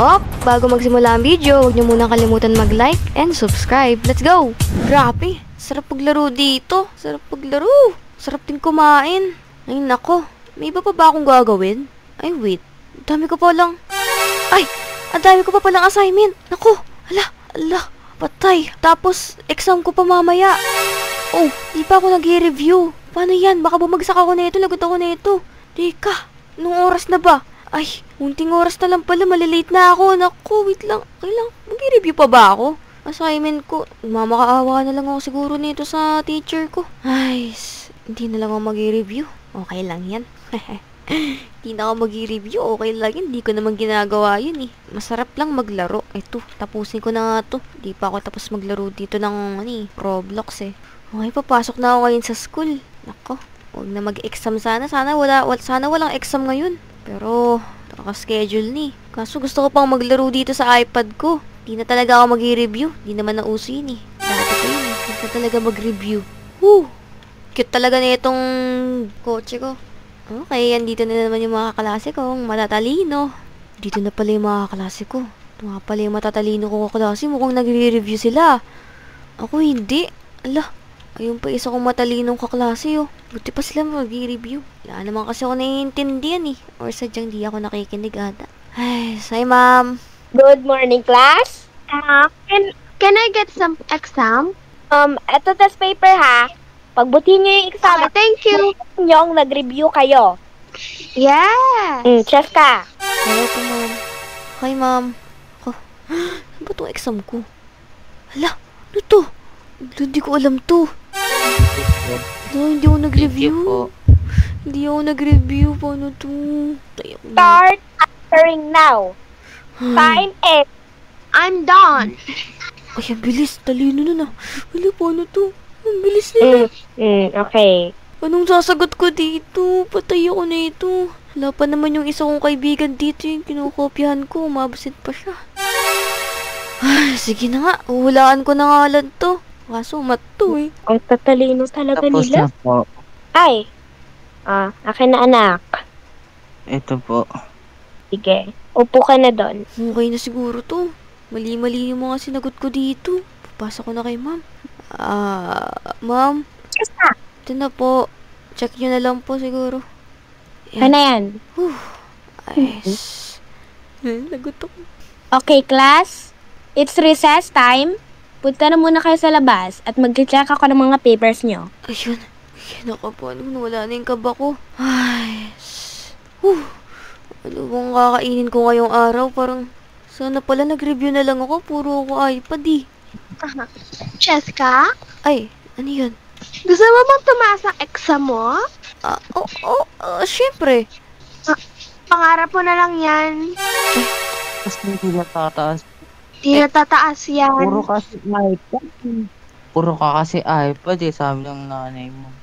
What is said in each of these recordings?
Bago magsimula ang video, huwag niyo muna kalimutan mag-like and subscribe. Let's go! Grabe, sarap paglaro dito. Sarap paglaro. Sarap din kumain. Ay, nako. May iba pa ba akong gagawin? Ay, wait. Ang dami ko pa palang assignment. Nako, ala, patay. Tapos, exam ko pa mamaya. Oh, di pa ako nag-review. Paano yan? Baka bumagsak ako na ito, lagot ako na ito. Teka, nung oras na ba? Ay, unting oras na lang pala, malilate na ako. Naku, wait lang. Kailang, mag-review pa ba ako? Assignment ko, mamakaawa na lang ako siguro nito sa teacher ko. Ay, hindi na lang ako mag-review. Okay lang yan. Hindi na ako mag-review, okay lang yan. Hindi ko naman ginagawa yun eh. Masarap lang maglaro. Ito, tapusin ko na nga to. Hindi pa ako tapos maglaro dito ng Roblox eh. Okay, papasok na ako ngayon sa school. Nako, huwag na mag-exam sana. Sana walang exam ngayon. Pero, naka-schedule ni. Kaso gusto ko pang maglaro dito sa iPad ko. Di na talaga ako mag-review. Di naman nauso yun eh. Dati ko yun eh. Di na talaga mag-review. Woo! Cute talaga na itong kotse ko. Okay, andito na naman yung mga kaklase kong matatalino. Dito na pala yung mga kaklase ko. Ito nga pala yung matatalino kong kaklase. Mukhang nagre-review sila. Ako hindi. Ala, ayun pa isa kong matalinong kaklase oh. Buti pa sila mag-review. Wala naman kasi ako naiintindihan eh. Or sadyang di ako nakikinig ata. Ay, say ma'am. Good morning, class. Can I get some exam? Eto test paper ha. Pagbutihin nyo yung exam. Thank you. Yung nag-review kayo. Yes. Cheska. Hello po ma'am. Hi ma'am. Oh, ano ba itong exam ko? Hala, ano to? Hindi ko alam to. No, hindi ako nag-review. Hindi ako nag-review. Paano to? Start answering now. Time is. I'm done. Ay, ang bilis. Talino na na. Wala, paano to? Ang bilis nila. Okay. Anong sasagot ko dito? Patay ako na ito. Wala pa naman yung isa kong kaibigan dito. Yung kinukopyahan ko. Umabsent pa siya. Ay, sige na nga. Uhulaan ko na nga lang to. Kaso mat to eh. Ang tatalino talaga Tapos nila. na po. Ay. Akin na anak. Ito po. Sige. Upo ka na doon. Okay na siguro to. Mali-mali yung mga sinagot ko dito. Papasa ko na kay ma'am. Ma'am. Cheska. Ito na po. Check nyo na lang po siguro. Ano yan? Ayos. Lagot ako. Okay, class. It's recess time. Punta na muna kayo sa labas at mag-check ako ng mga papers nyo. Ayun. Naka po. Wala na yung kaba ko. Ay. Ano bang kakainin ko ngayong araw? Parang sana pala nag-review na lang ako. Puro ako iPad eh. Cheska, Ay, ano yun? gusto mo bang tumaas ang exam mo? Syempre. Pangarap mo na lang yan. Tapos hindi natataas. Di natataas yan. Puro kasi iPad. Puro ka kasi iPad eh, sabi ng nanay mo.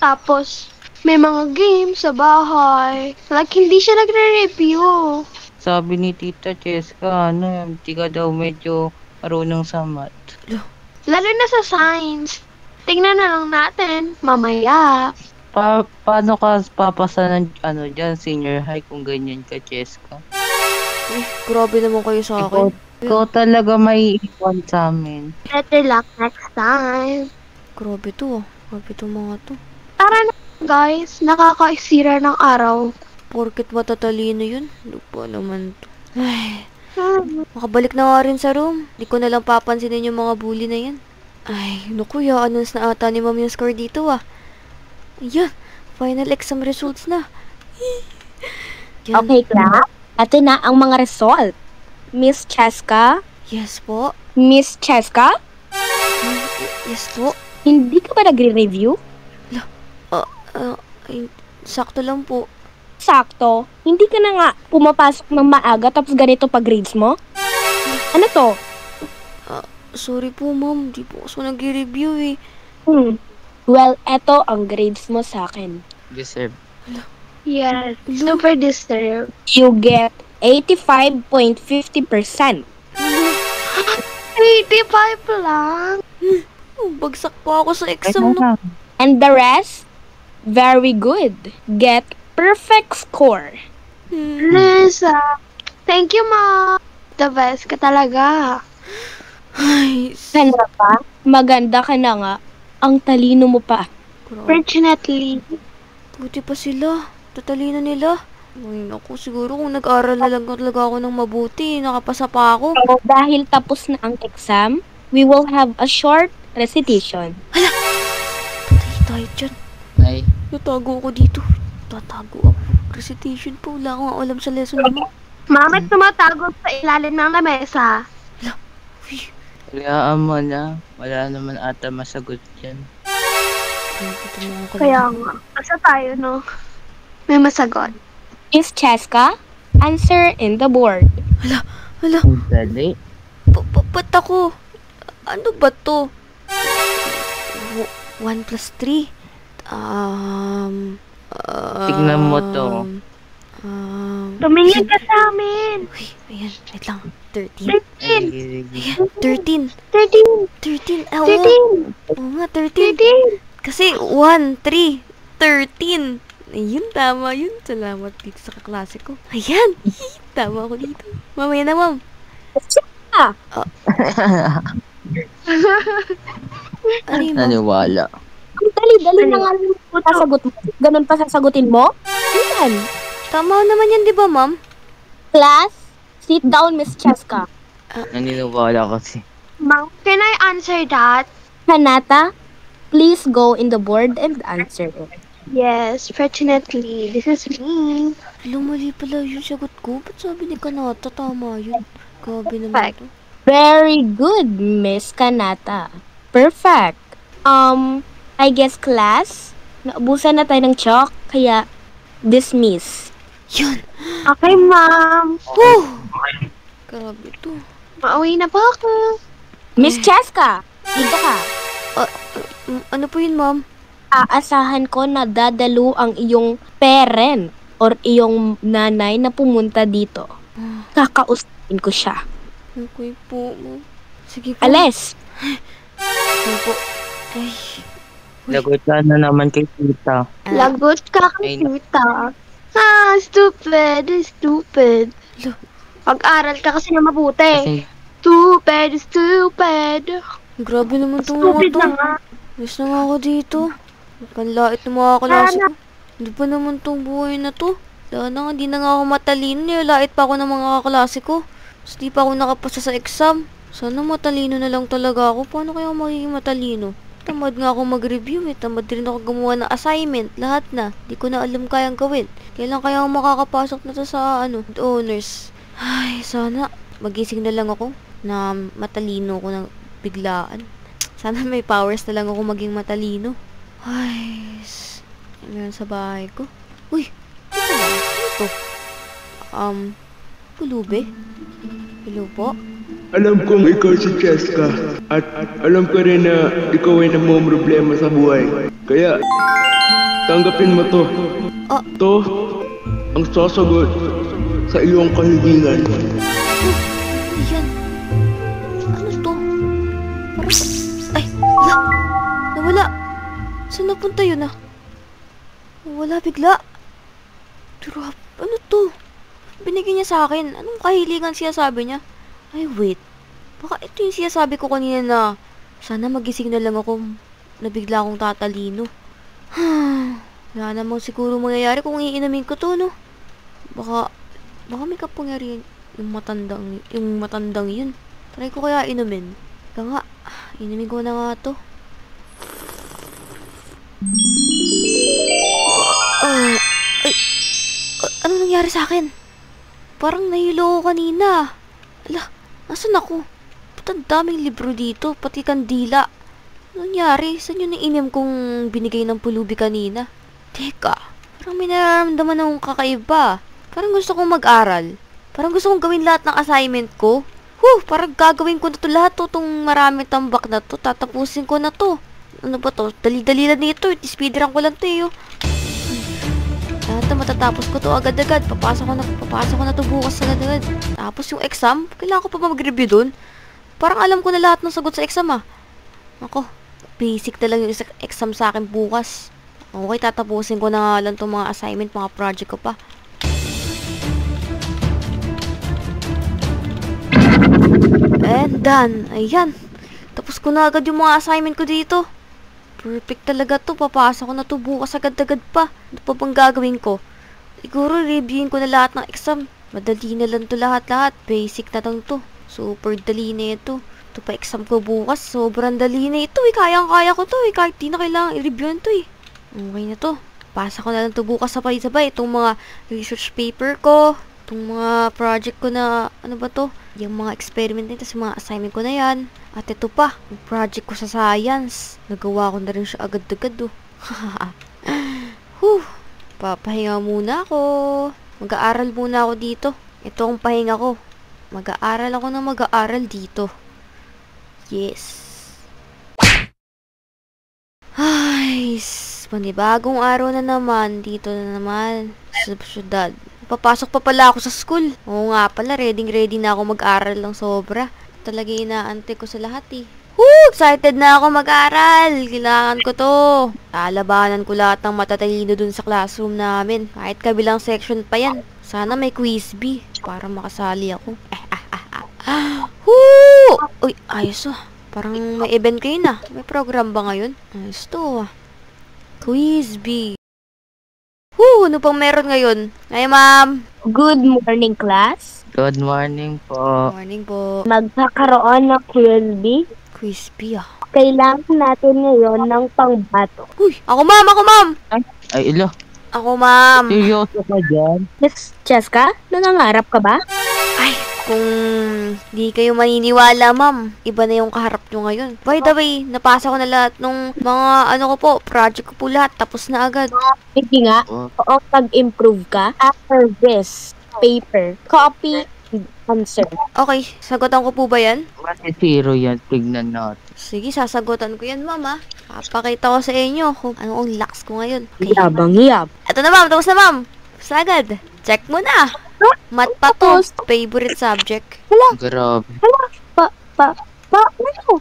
Tapos, may mga games sa bahay. Like, hindi siya nagre-review. Sabi ni Tita Cheska, hindi ka daw medyo marunong sa math. Lalo na sa science. Tingnan na lang natin, mamaya. Paano ka papasa ng dyan, senior high kung ganyan ka, Cheska? Grabe naman kayo sa akin. Ikaw talaga may iwan sa amin. Better luck next time. Grabe to. Grabe to mga to. Tara na, guys. Nakakaisira ng araw. Porket matatalino yun. Ano pa naman to. Ay, makabalik na nga rin sa room. Di ko na lang papansinin yung mga bully na yan. Ay, naku, announce na ata ni ma'am yung score dito ah. Ayan, final exam results na. Yan. Okay, class. Ito na ang mga result. Miss Cheska? Yes po. Miss Cheska? Yes po. Hindi ka ba nagre-review? Sakto lang po. Sakto. Hindi ka na nga pumapasok ng maaga tapos ganito pa grades mo? Ano to? Sorry po ma'am, di po ako nag-review eh. Well, eto ang grades mo sa akin. Deserve. Yes, super deserved. You get 85.50%. 85 lang. Bagsak po ako sa exam. No? And the rest, very good. Get perfect score. Lisa, Thank you, Ma. The best ka talaga. Ay, Sandra pa, maganda ka na nga. Ang talino mo pa. grabe. Fortunately. Buti pa sila. Tatalino nila. Ay, naku, siguro kung nag-aral na lang talaga ako ng mabuti, nakapasa pa ako. So, dahil tapos na ang exam, we will have a short recitation. Patay tayo dyan. Ay, Tatago ako dito. Tatago ako. Recitation pa. Wala akong alam sa lesson mo. Mama't tumatago sa ilalim ng lamesa. Uy, kayaan mo na. Wala naman ata masagot yan. grabe ito mga kalaro. Kaya nga. Asa tayo, no? May masagot. Miss Cheska, answer in the board. Hala, Ang dali. ba't ako? Ano ba to? 1 plus 3? Tignan mo to. Tumingin ka sa amin. Uy, ayan, wait lang. 13. 13. Ayan, 13. 13. 13. Ah, oo. 13. Oo nga, 13. 13. Kasi 1, 3, 13. Ayun, tama yun. Salamat dito sa kaklase ko. Ayan. Tama ako dito. Mamaya na, ma'am. Ah, Ano yun, ma'am? Naniwala. ang dali-dali na nga lang yung sasagot mo. Ganun pa sasagutin mo? Yan. Tama naman yan, di ba, ma'am? Class, sit down, Miss Cheska. Naniniwala kasi. Ma'am, can I answer that? Hanata, please go in the board and answer it. Yes, fortunately. This is me. Alam, mali pala yung sagot ko. Ba't sabi ni Kanata, tama yun? Grabe naman Perfect. to. Very good, Miss Kanata. Perfect. I guess class, naubusan na tayo ng chalk, kaya dismiss. Yun. Okay, ma'am. Whew! Grabe to. Mauwi na po ako. Miss Cheska, dito ka. Ano po yun, ma'am? Aasahan ko na dadalo ang iyong parent or iyong nanay na pumunta dito. Kakausapin ko siya. Okay po, ma'am. Sige po. Alis! Sige po. Ay. Lagutan na naman kay tita. Lagot ka kay Ay, tita. Ah, stupid. Stupid. Lo. Pag-aral ka kasi na mabuti. Kasi Stupid. Stupid. Grabe naman itong mga Stupid to. na nga. Miss na nga ako dito. Panlait ng mga klase ko. Hindi pa naman tong buhay na to. Dahil na nga, hindi na nga ako matalino. Nilait pa ako ng mga kaklase ko. Tapos di pa ako nakapasa sa exam. Sana matalino na lang talaga ako. Paano kaya ako magiging matalino? Tamad nga ako mag-review eh. Tamad rin ako gumawa ng assignment. Lahat na. Di ko na alam kayang gawin. Kailan kaya ako makakapasok na to sa honors? Ay, sana magising na lang ako na matalino ko ng biglaan. Sana may powers na lang ako maging matalino. Ay, meron sa bahay ko. Uy, ito ba? Ano to? Pulube? Hello po? Alam kong ikaw si Cheska at alam ko rin na ikaw ay namumroblema sa buhay. Kaya, tanggapin mo to. Ah. To ang sasagot sa iyong kahilingan. Ayan. Ano to? Parang... Ay, wala. Nawala. Saan napunta yun ah? Nawala bigla. Drop. Ano to? Binigyan niya sa akin. Anong kahilingan siya sabi niya? Ay, wait. Baka ito yung sinasabi ko kanina na sana magising na lang ako na bigla akong tatalino. Wala namang siguro mangyayari kung iinamin ko to, no? Baka may kapangyarihan yung matandang yun. Try ko kaya inumin. Ika nga, inumin ko na nga to. Ay, ano nangyari sa akin? Parang nahilo ako kanina. Ala, nasan ako? Ba't ang daming libro dito? Pati kandila. Ano nangyari? Saan yun ang inim kong binigay ng pulubi kanina? Teka, parang may nararamdaman akong kakaiba. Parang gusto kong mag-aral. Parang gusto kong gawin lahat ng assignment ko. Parang gagawin ko na to lahat to. Itong marami tambak na to. Tatapusin ko na to. Ano ba to? Dali-dali lang nito. Speedrun ko lang to eh. Lahat na matatapos ko to agad-agad. Papasok ko na to bukas agad-agad. Tapos yung exam, kailangan ko pa mag-review dun. Parang alam ko na lahat ng sagot sa exam ah. Ako, basic na lang yung exam sa akin bukas. Okay, tatapusin ko na nga lang itong mga assignment, mga project ko pa. And done. Ayan. Tapos ko na agad yung mga assignment ko dito. Perfect talaga to. Papasa ko na to bukas agad-agad pa. Ano pa bang gagawin ko? Siguro reviewin ko na lahat ng exam. Madali na lang to lahat-lahat. Basic na lang to. Super dali na ito. Ito pa exam ko bukas. Sobrang dali na ito eh. Kayang-kaya ko to eh. Kahit di na kailangan i-reviewin to eh. Okay na to. Pasa ko na lang to bukas sabay-sabay. Itong mga research paper ko. Itong mga project ko na, ano ba to? Yung mga experiment nito sa mga assignment ko na yan. At ito pa, yung project ko sa science. Nagawa ko na rin siya agad-agad oh. Whew. Papahinga muna ako. Mag-aaral muna ako dito. Ito ang pahinga ko. Mag-aaral ako na mag-aaral dito. Yes. Ay, panibagong araw na naman. Dito na naman sa syudad. Papasok pa pala ako sa school. Oo nga pala, ready na ako mag-aral ng sobra. Talaga inaantay ko sa lahat eh. Woo! Excited na ako mag-aral. Kailangan ko to. Lalabanan ko lahat ng matatalino dun sa classroom namin. Kahit kabilang section pa yan. Sana may quiz bee para makasali ako. Woo! Uy, ayos ah. Parang may event kayo na. May program ba ngayon? Ayos to ah. Quiz bee. Woo! Ano pang meron ngayon? Ay, ma'am. Good morning, class. Good morning po. Morning po. Magkakaroon ng QLB. Quiz bee ah. Kailangan natin ngayon ng pangbato. Uy! Ako, ma'am! Ako, ma'am! Ay, ilo. Ako, ma'am! Seryoso ka dyan? Miss Cheska, nangangarap ka ba? Ay, kung di kayo maniniwala, ma'am, iba na yung kaharap nyo ngayon. By the way, napasa ko na lahat nung mga ano ko po, project ko po lahat. Tapos na agad. Hindi nga. Oo, pag-improve ka. After this paper, copy and answer. Okay, sagutan ko po ba yan? Kasi zero yan. Tignan natin. Sige, sasagutan ko yan, ma'am, ha. Papakita ko sa inyo kung ano ang lakas ko ngayon. Okay. Yabang hiyab. Ito na, ma'am. Tapos na, ma'am. Sagad. Check mo na. Mat pa to. Favorite subject. Grabe. Ano?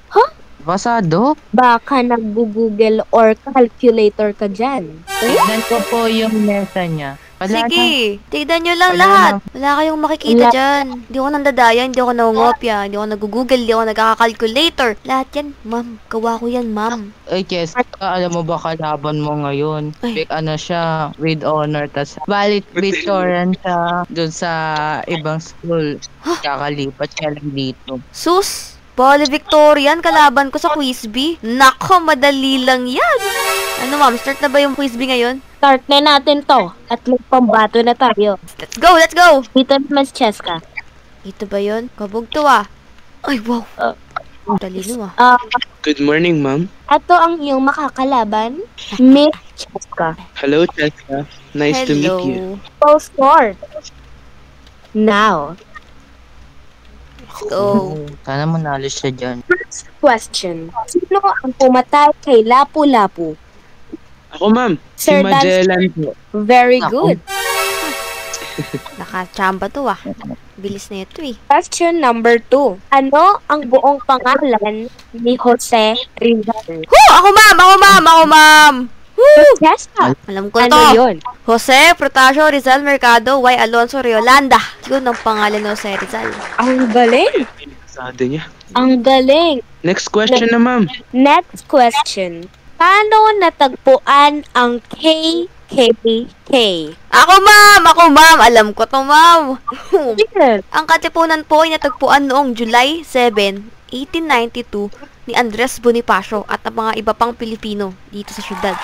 Ha? Pasado? Baka nag-google or calculator ka dyan. Tignan ko po yung mesa niya. Wala Sige, tignan nyo lang Wala lahat. na. Wala kayong makikita dyan. Hindi ako nandadaya, hindi ako nangungopya, hindi ako nag-google, hindi ako nagkaka-calculator. Lahat yan, ma'am. Gawa ko yan, ma'am. Ay, Jessica, alam mo ba kalaban mo ngayon? Ay. Ano siya, with honor, tas valid Victorian siya dun sa ibang school. Kakalipat siya lang dito. Sus! Bali Victorian, kalaban ko sa quiz bee. Nako, madali lang yan. Ano, ma'am? Start na ba yung quiz bee ngayon? Start na natin to. At may pambato na tayo. Let's go, let's go! Dito naman si Cheska. Ito ba yun? Kabog to ah. Ay, wow. Talino ah. Good morning, ma'am. Ito ang iyong makakalaban, Miss Cheska. Hello, Cheska. Nice to meet you. Hello. So start. Now, Let's go. Sana manalo siya dyan. first question. Sino ang pumatay kay Lapu-Lapu? Ako, ma'am. Si Sir Dan- Magellan po. Very Ako. good. Nakachamba to ah. Bilis na ito eh. Question number 2. Ano ang buong pangalan ni Jose Rizal? Woo! Ako ma'am! Ako ma'am! Ako ma'am! Woo! Cheska. Alam ko Ano to. yun? Jose Protasio Rizal Mercado Y. Alonso Riolanda. Yun ang pangalan ni Jose Rizal. Ang galing. Sado niya. Ang galing. Next question na, ma'am. Next question. Paano natagpuan ang KKK? Ako ma'am! Ako ma'am! Alam ko to ma'am. Yes. Ang katipunan po ay natagpuan noong July 7, 1892 ni Andres Bonifacio at ang mga iba pang Pilipino dito sa syudad.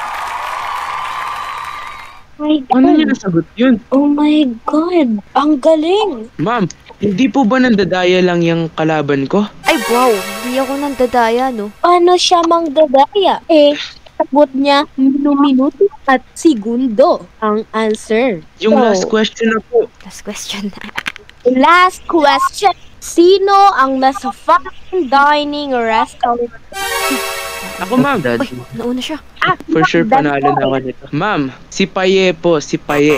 My Ano niya God. nasagot yun? Oh my God. Ang galing. Ma'am, hindi po ba nandadaya lang yung kalaban ko? Ay wow! Hindi ako nandadaya no. Paano siya mangdadaya? Sagot niya minuto at segundo ang answer. Yung So, last question na po. Last question. Last question. Sino ang nasa fine dining restaurant? Ako, ma'am. Uy, nauna siya. For sure, panalo na ako nito. Ma'am, si Paye po, si Paye.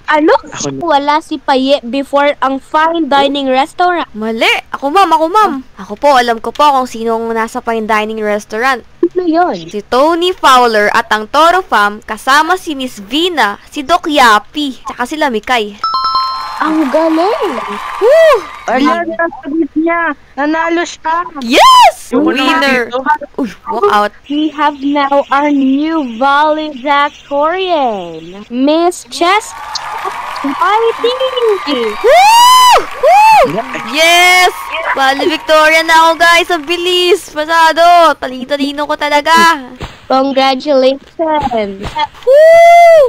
Ano? Ako na. Wala si Paye before ang fine dining restaurant. Mali! Ako ma'am! Ako ma'am! Ako po, alam ko po kung sino ang nasa fine dining restaurant. Ano yun? Si Tony Fowler at ang Toro Fam kasama si Miss Vina, si Doc Yapi, tsaka sila Mikay. Ang galing! Woo! Ala, nasagot niya. Nanalo siya. Yes! Yung una Winner! dito. Uy, walk out. We have now our new valedictorian, Miss Cheska Whiting! Woo! Woo! Yes! Bali, Victoria na ako, guys. Ang bilis. Pasado. Talino ko talaga. Congratulations! Woo!